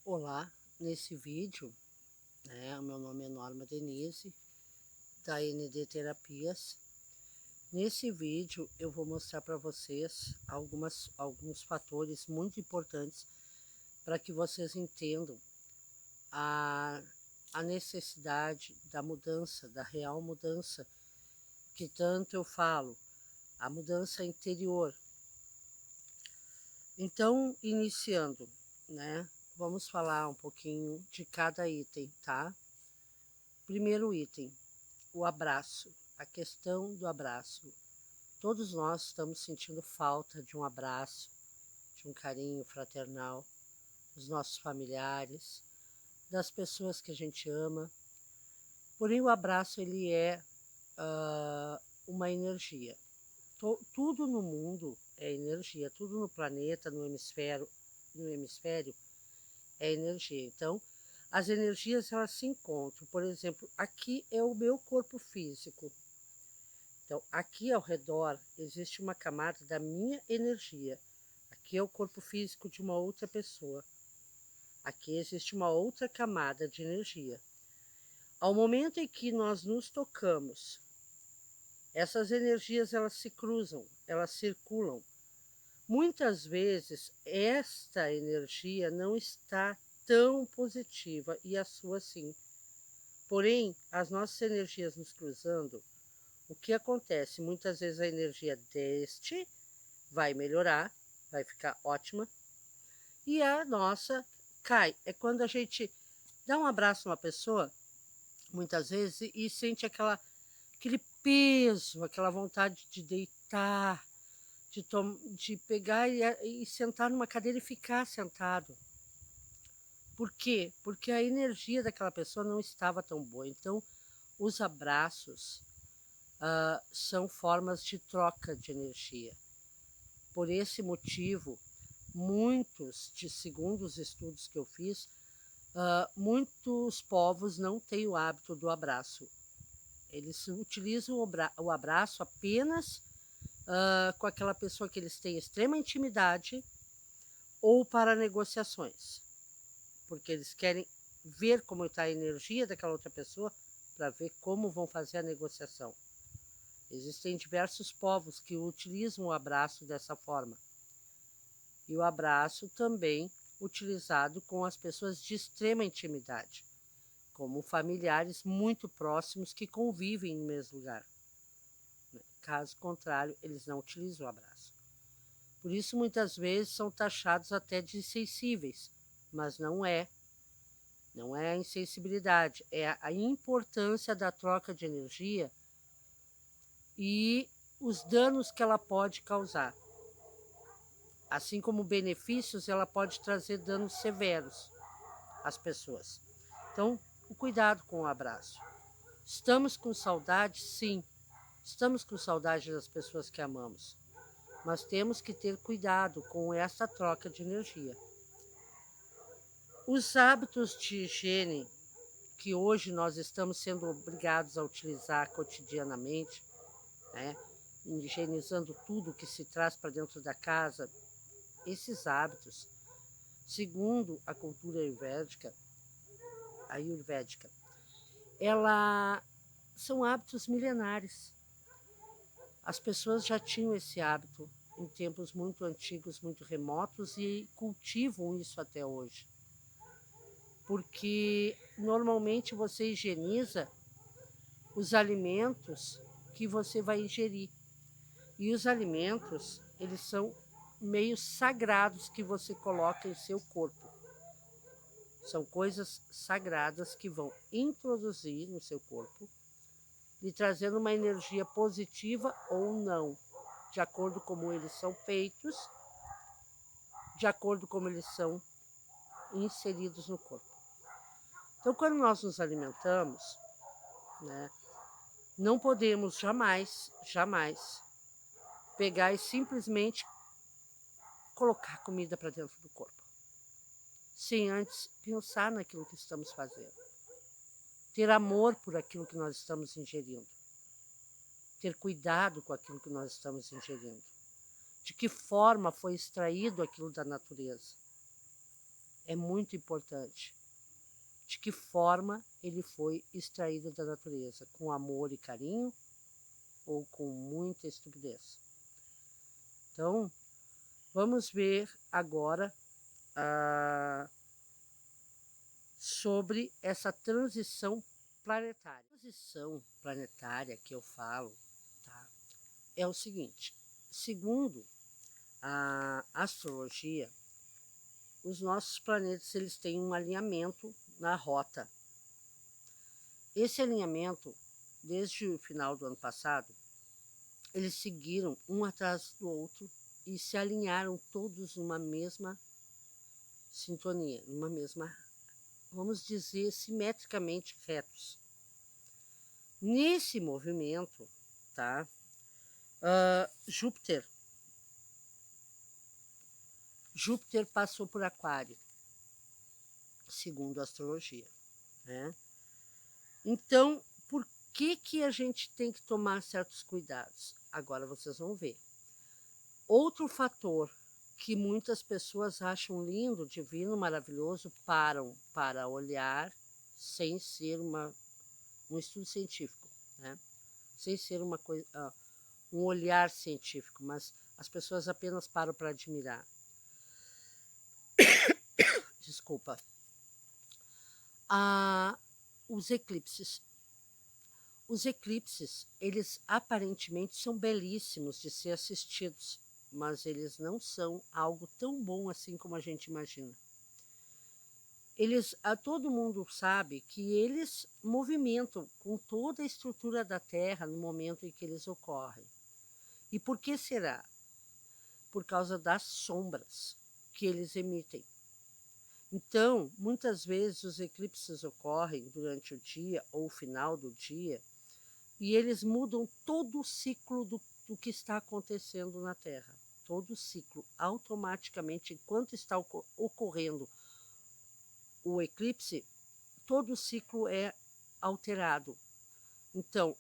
Olá, nesse vídeo, o meu nome é Norma Denise, da ND Terapias. Nesse vídeo eu vou mostrar para vocês alguns fatores muito importantes para que vocês entendam a, a necessidade da mudança, da real mudança, que tanto eu falo, a mudança interior. Então, iniciando, vamos falar um pouquinho de cada item, tá? Primeiro item, o abraço, a questão do abraço. Todos nós estamos sentindo falta de um abraço, de um carinho fraternal, dos nossos familiares, das pessoas que a gente ama. Porém, o abraço ele é uma energia. Tudo no mundo é energia, tudo no planeta, no hemisfério é energia. Então, as energias elas se encontram. Por exemplo, aqui é o meu corpo físico. Então, aqui ao redor existe uma camada da minha energia. Aqui é o corpo físico de uma outra pessoa. Aqui existe uma outra camada de energia. Ao momento em que nós nos tocamos, essas energias elas se cruzam, elas circulam. Muitas vezes esta energia não está tão positiva e a sua sim. Porém, as nossas energias nos cruzando, o que acontece? Muitas vezes a energia deste vai melhorar, vai ficar ótima, e a nossa cai. É quando a gente dá um abraço numa pessoa, muitas vezes, e sente aquele peso, aquela vontade de deitar, de pegar e sentar numa cadeira e ficar sentado. Por quê? Porque a energia daquela pessoa não estava tão boa. Então, os abraços são formas de troca de energia. Por esse motivo, segundo os estudos que eu fiz, muitos povos não têm o hábito do abraço. Eles utilizam o abraço apenas com aquela pessoa que eles têm extrema intimidade ou para negociações, porque eles querem ver como está a energia daquela outra pessoa para ver como vão fazer a negociação. Existem diversos povos que utilizam o abraço dessa forma. E o abraço também utilizado com as pessoas de extrema intimidade, como familiares muito próximos que convivem no mesmo lugar. Caso contrário, eles não utilizam o abraço. Por isso, muitas vezes são taxados até de insensíveis, mas não é. Não é a insensibilidade, é a importância da troca de energia e os danos que ela pode causar. Assim como benefícios, ela pode trazer danos severos às pessoas. Então, o cuidado com o abraço. Estamos com saudade? Sim. Estamos com saudade das pessoas que amamos. Mas temos que ter cuidado com essa troca de energia. Os hábitos de higiene que hoje nós estamos sendo obrigados a utilizar cotidianamente, higienizando tudo que se traz para dentro da casa, esses hábitos, segundo a cultura ayurvédica, são hábitos milenares. As pessoas já tinham esse hábito em tempos muito antigos, muito remotos e cultivam isso até hoje. Porque normalmente você higieniza os alimentos que você vai ingerir. E os alimentos, eles são meios sagrados que você coloca em seu corpo. São coisas sagradas que vão introduzir no seu corpo, lhe trazendo uma energia positiva ou não, de acordo com como eles são feitos, de acordo com como eles são inseridos no corpo. Então, quando nós nos alimentamos, não podemos jamais pegar e simplesmente colocar comida para dentro do corpo, sem antes pensar naquilo que estamos fazendo. Ter amor por aquilo que nós estamos ingerindo. Ter cuidado com aquilo que nós estamos ingerindo. De que forma foi extraído aquilo da natureza. é muito importante. De que forma ele foi extraído da natureza? Com amor e carinho ou com muita estupidez? Então, vamos ver agora sobre essa transição planetária. A transição planetária que eu falo, tá, é o seguinte: segundo a astrologia, os nossos planetas eles têm um alinhamento na rota. Esse alinhamento, desde o final do ano passado, eles seguiram um atrás do outro e se alinharam todos numa mesma sintonia, numa mesma, vamos dizer, simetricamente retos. Nesse movimento, tá, Júpiter passou por Aquário, segundo a astrologia, né? Então, por que a gente tem que tomar certos cuidados? Agora vocês vão ver. Outro fator que muitas pessoas acham lindo, divino, maravilhoso, param para olhar sem ser um estudo científico, né? Sem ser uma coisa, um olhar científico, mas as pessoas apenas param para admirar. Desculpa. Os eclipses. Os eclipses, eles aparentemente são belíssimos de ser assistidos, mas eles não são algo tão bom assim como a gente imagina. Todo mundo sabe que eles movimentam com toda a estrutura da Terra no momento em que eles ocorrem. E por que será? Por causa das sombras que eles emitem. Então, muitas vezes os eclipses ocorrem durante o dia ou final do dia e eles mudam todo o ciclo do que está acontecendo na Terra. Todo o ciclo, automaticamente, enquanto está ocorrendo o eclipse, todo o ciclo é alterado. Então,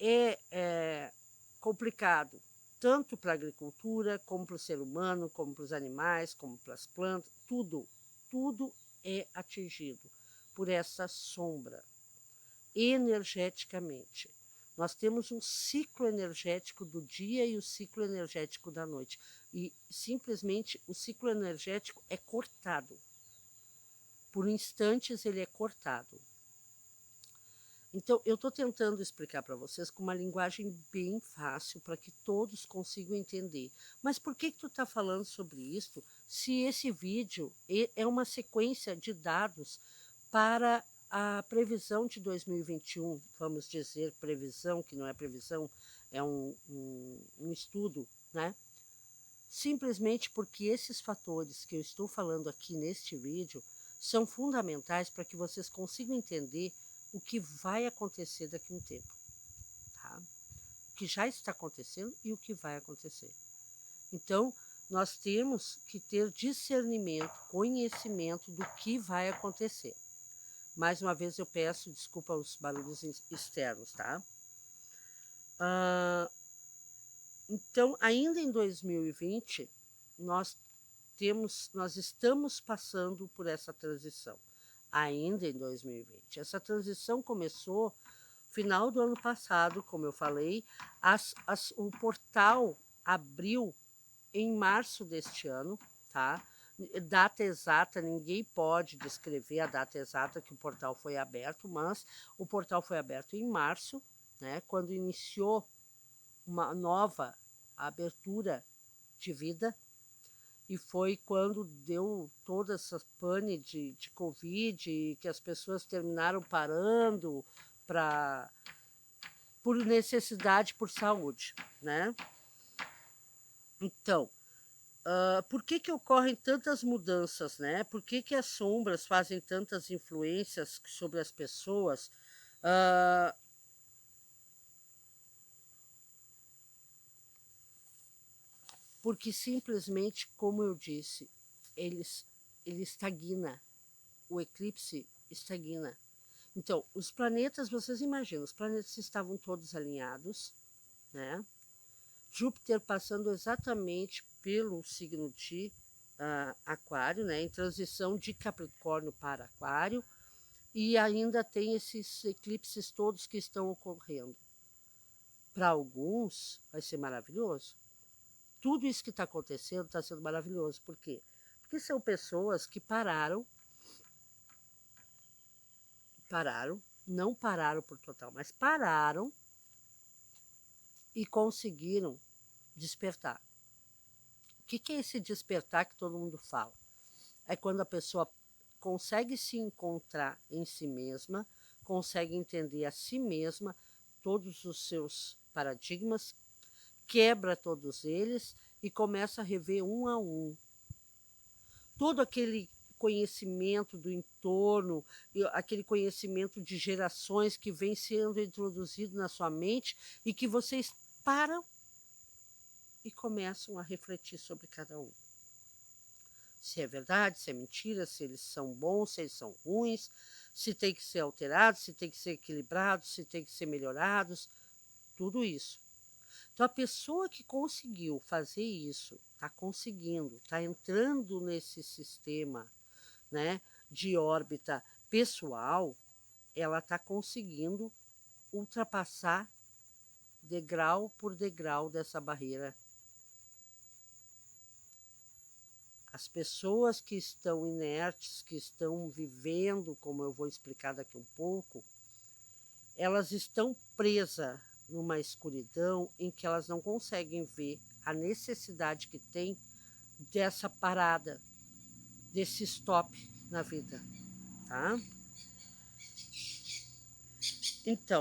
é complicado, tanto para a agricultura, como para o ser humano, como para os animais, como para as plantas, tudo é atingido por essa sombra, energeticamente. Nós temos um ciclo energético do dia e o ciclo energético da noite. E, simplesmente, o ciclo energético é cortado. Por instantes, ele é cortado. Então, eu estou tentando explicar para vocês com uma linguagem bem fácil para que todos consigam entender. Mas por que tu está falando sobre isso se esse vídeo é uma sequência de dados para a previsão de 2021? Vamos dizer previsão, que não é previsão, é um estudo, né? Simplesmente porque esses fatores que eu estou falando aqui neste vídeo são fundamentais para que vocês consigam entender o que vai acontecer daqui a um tempo, tá? O que já está acontecendo e o que vai acontecer. Então, nós temos que ter discernimento, conhecimento do que vai acontecer. Mais uma vez eu peço desculpa aos barulhos externos, tá? Então, ainda em 2020, nós estamos passando por essa transição. Ainda em 2020. Essa transição começou no final do ano passado, como eu falei. O portal abriu em março deste ano, tá? Data exata, ninguém pode descrever a data exata que o portal foi aberto, mas o portal foi aberto em março, né? Quando iniciou uma nova abertura de vida. E foi quando deu toda essa pane de Covid, que as pessoas terminaram parando por necessidade, por saúde, né? Então, por que ocorrem tantas mudanças, né? Por que as sombras fazem tantas influências sobre as pessoas? Porque simplesmente, como eu disse, ele estagna. O eclipse estagna. Então, os planetas, vocês imaginam, os planetas estavam todos alinhados, né? Júpiter passando exatamente pelo signo de Aquário, né, em transição de Capricórnio para Aquário, e ainda tem esses eclipses todos que estão ocorrendo. Para alguns vai ser maravilhoso. Tudo isso que está acontecendo está sendo maravilhoso. Por quê? Porque são pessoas que pararam, não pararam por total, mas pararam e conseguiram despertar. O que é esse despertar que todo mundo fala? É quando a pessoa consegue se encontrar em si mesma, consegue entender a si mesma, todos os seus paradigmas, quebra todos eles e começa a rever um a um. Todo aquele conhecimento do entorno, aquele conhecimento de gerações que vem sendo introduzido na sua mente e que vocês param e começam a refletir sobre cada um. Se é verdade, se é mentira, se eles são bons, se eles são ruins, se tem que ser alterados, se tem que ser equilibrados, se tem que ser melhorados, tudo isso. Então, a pessoa que conseguiu fazer isso, está conseguindo, está entrando nesse sistema, né, de órbita pessoal, ela está conseguindo ultrapassar degrau por degrau dessa barreira. As pessoas que estão inertes, que estão vivendo, como eu vou explicar daqui um pouco, elas estão presas numa escuridão em que elas não conseguem ver a necessidade que tem dessa parada, desse stop na vida, tá? Então,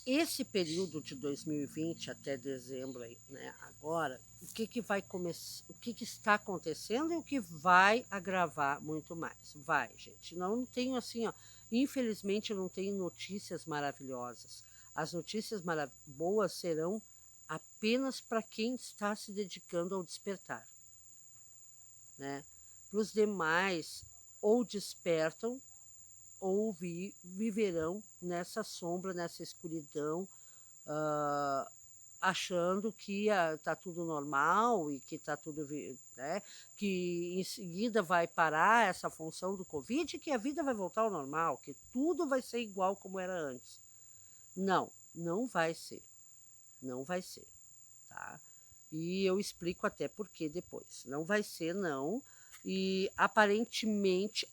esse período de 2020 até dezembro, né, agora, o que vai começar, o que está acontecendo e o que vai agravar muito mais? Vai, gente. Não tenho assim, ó, infelizmente eu não tenho notícias maravilhosas. As notícias boas serão apenas para quem está se dedicando ao despertar, né? Para os demais, ou despertam ou viverão nessa sombra, nessa escuridão, achando que está tudo normal e que está tudo, né, que em seguida vai parar essa função do Covid e que a vida vai voltar ao normal, que tudo vai ser igual como era antes. Não, não vai ser. Não vai ser, tá? E eu explico até por que depois. Não vai ser, não. E aparentemente,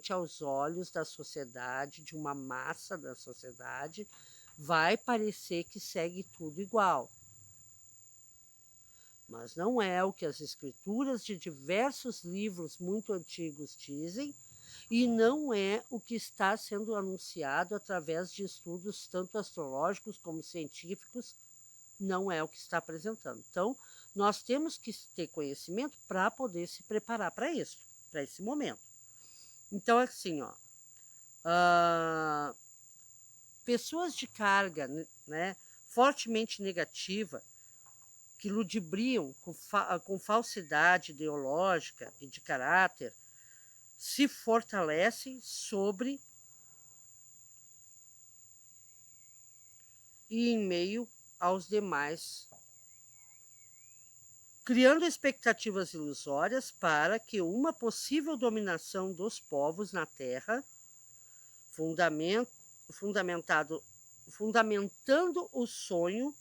aos olhos da sociedade, de uma massa da sociedade, vai parecer que segue tudo igual. Mas não é o que as escrituras de diversos livros muito antigos dizem, e não é o que está sendo anunciado através de estudos tanto astrológicos como científicos, não é o que está apresentando. Então, nós temos que ter conhecimento para poder se preparar para isso, para esse momento. Então, assim, ó, pessoas de carga, né, fortemente negativa, que ludibriam com falsidade ideológica e de caráter, se fortalecem sobre e em meio aos demais, criando expectativas ilusórias para que uma possível dominação dos povos na Terra, fundamentando o sonho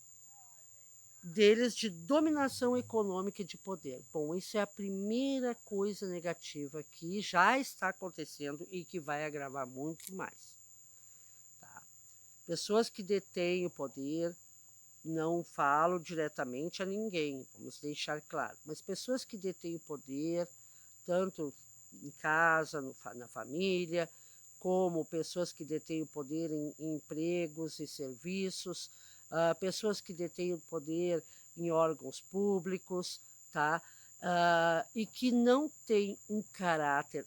deles de dominação econômica e de poder. Bom, isso é a primeira coisa negativa que já está acontecendo e que vai agravar muito mais. Tá? Pessoas que detêm o poder, não falo diretamente a ninguém, vamos deixar claro, mas pessoas que detêm o poder, tanto em casa, na família, como pessoas que detêm o poder em empregos e serviços, pessoas que detêm o poder em órgãos públicos, tá? E que não têm um caráter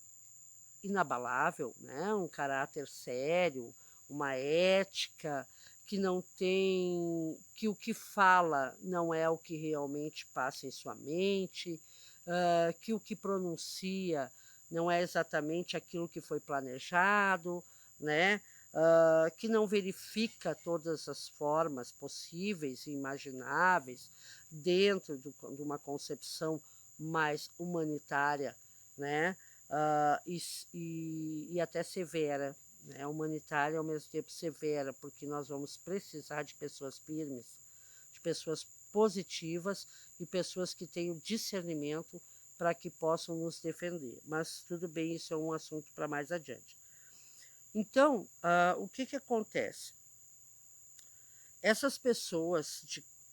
inabalável, né? Um caráter sério, uma ética, que não tem, que o que fala não é o que realmente passa em sua mente, que o que pronuncia não é exatamente aquilo que foi planejado, né? Que não verifica todas as formas possíveis e imagináveis dentro de uma concepção mais humanitária, né? E até severa, né? Humanitária ao mesmo tempo severa, porque nós vamos precisar de pessoas firmes, de pessoas positivas e pessoas que tenham discernimento para que possam nos defender. Mas tudo bem, isso é um assunto para mais adiante. Então, o que acontece? Essas pessoas,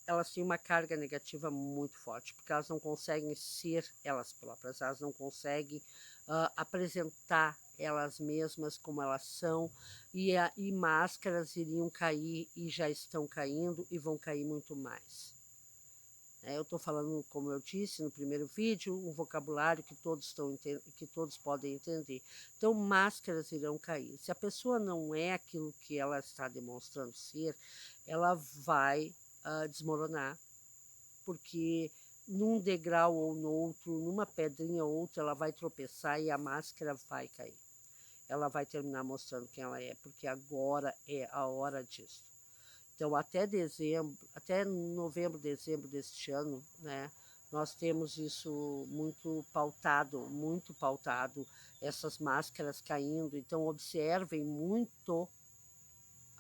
elas têm uma carga negativa muito forte, porque elas não conseguem ser elas próprias, elas não conseguem apresentar elas mesmas como elas são, e máscaras iriam cair e já estão caindo e vão cair muito mais. Eu estou falando, como eu disse no primeiro vídeo, um vocabulário que todos podem entender. Então, máscaras irão cair. Se a pessoa não é aquilo que ela está demonstrando ser, ela vai desmoronar, porque num degrau ou no outro, numa pedrinha ou outra, ela vai tropeçar e a máscara vai cair. Ela vai terminar mostrando quem ela é, porque agora é a hora disso. Então, até novembro, dezembro deste ano, né, nós temos isso muito pautado, essas máscaras caindo. Então, observem muito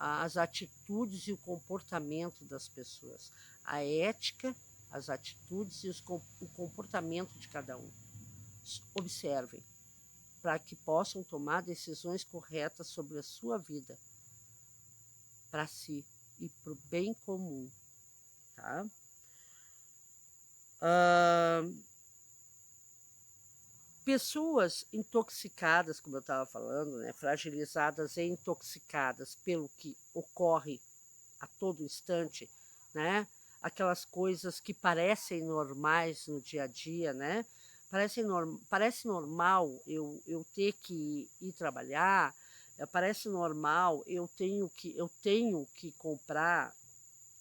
as atitudes e o comportamento das pessoas, a ética, as atitudes e o comportamento de cada um. Observem, para que possam tomar decisões corretas sobre a sua vida, para si e para o bem comum, tá? Pessoas intoxicadas, como eu estava falando, né, fragilizadas e intoxicadas pelo que ocorre a todo instante, né? Aquelas coisas que parecem normais no dia a dia, né? Parece normal eu ter que ir trabalhar, parece normal eu tenho que comprar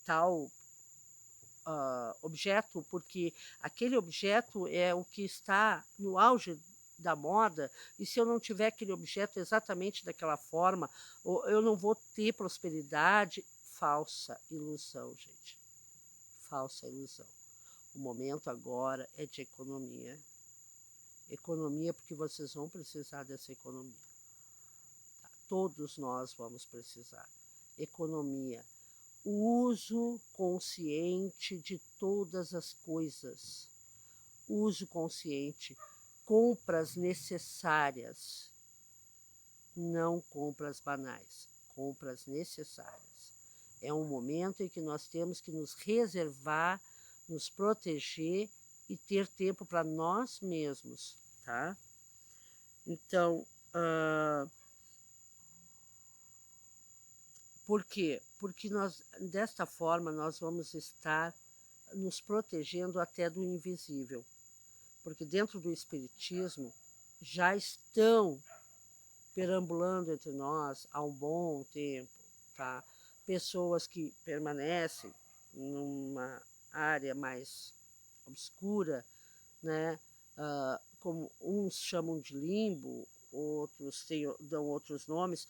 tal objeto, porque aquele objeto é o que está no auge da moda, e se eu não tiver aquele objeto exatamente daquela forma, eu não vou ter prosperidade. Falsa ilusão, gente. Falsa ilusão. O momento agora é de economia. Economia, porque vocês vão precisar dessa economia. Todos nós vamos precisar. Economia. O uso consciente de todas as coisas. Uso consciente. Compras necessárias. Não compras banais. Compras necessárias. É um momento em que nós temos que nos reservar, nos proteger e ter tempo para nós mesmos, tá? Então, por quê? Porque desta forma, nós vamos estar nos protegendo até do invisível. Porque dentro do espiritismo já estão perambulando entre nós há um bom tempo, tá? Pessoas que permanecem numa área mais obscura, né? Como uns chamam de limbo, outros dão outros nomes,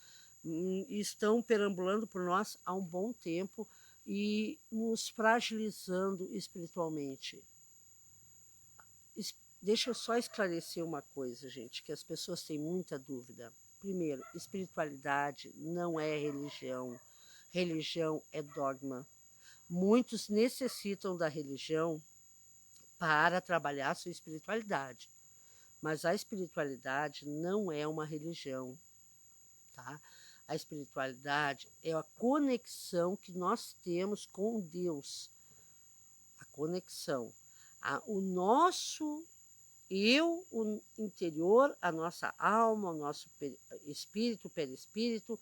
estão perambulando por nós há um bom tempo e nos fragilizando espiritualmente. Deixa eu só esclarecer uma coisa, gente, que as pessoas têm muita dúvida. Primeiro, espiritualidade não é religião. Religião é dogma. Muitos necessitam da religião para trabalhar a sua espiritualidade. Mas a espiritualidade não é uma religião, tá? A espiritualidade é a conexão que nós temos com Deus. A conexão. O nosso eu, o interior, a nossa alma, o nosso espírito, perispírito,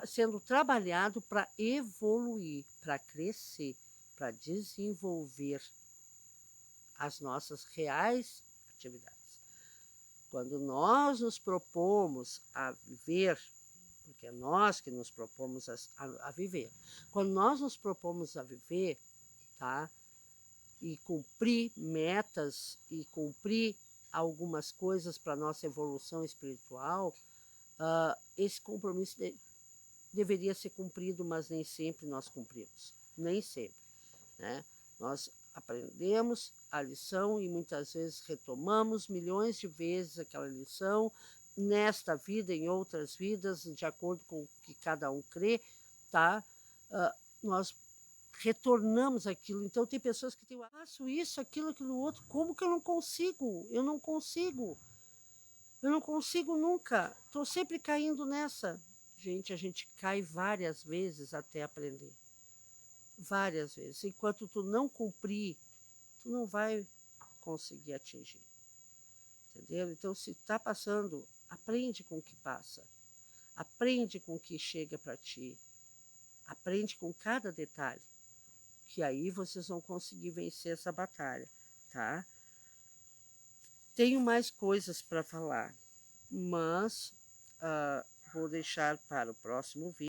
sendo trabalhado para evoluir, para crescer, para desenvolver as nossas reais atividades. Quando nós nos propomos a viver, porque é nós que nos propomos a viver, quando nós nos propomos a viver, tá? E cumprir metas e cumprir algumas coisas para a nossa evolução espiritual, esse compromisso deveria ser cumprido, mas nem sempre nós cumprimos. Nem sempre, né? aprendemos a lição e muitas vezes retomamos milhões de vezes aquela lição, nesta vida, em outras vidas, de acordo com o que cada um crê, tá? Nós retornamos aquilo. Então, tem pessoas que têm, faço isso, aquilo outro, como que eu não consigo? Eu não consigo. Eu não consigo nunca. Estou sempre caindo nessa. Gente, a gente cai várias vezes até aprender. Várias vezes. Enquanto tu não cumprir, tu não vai conseguir atingir. Entendeu? Então, se está passando, aprende com o que passa. Aprende com o que chega para ti. Aprende com cada detalhe. Que aí vocês vão conseguir vencer essa batalha, tá? Tenho mais coisas para falar, mas vou deixar para o próximo vídeo.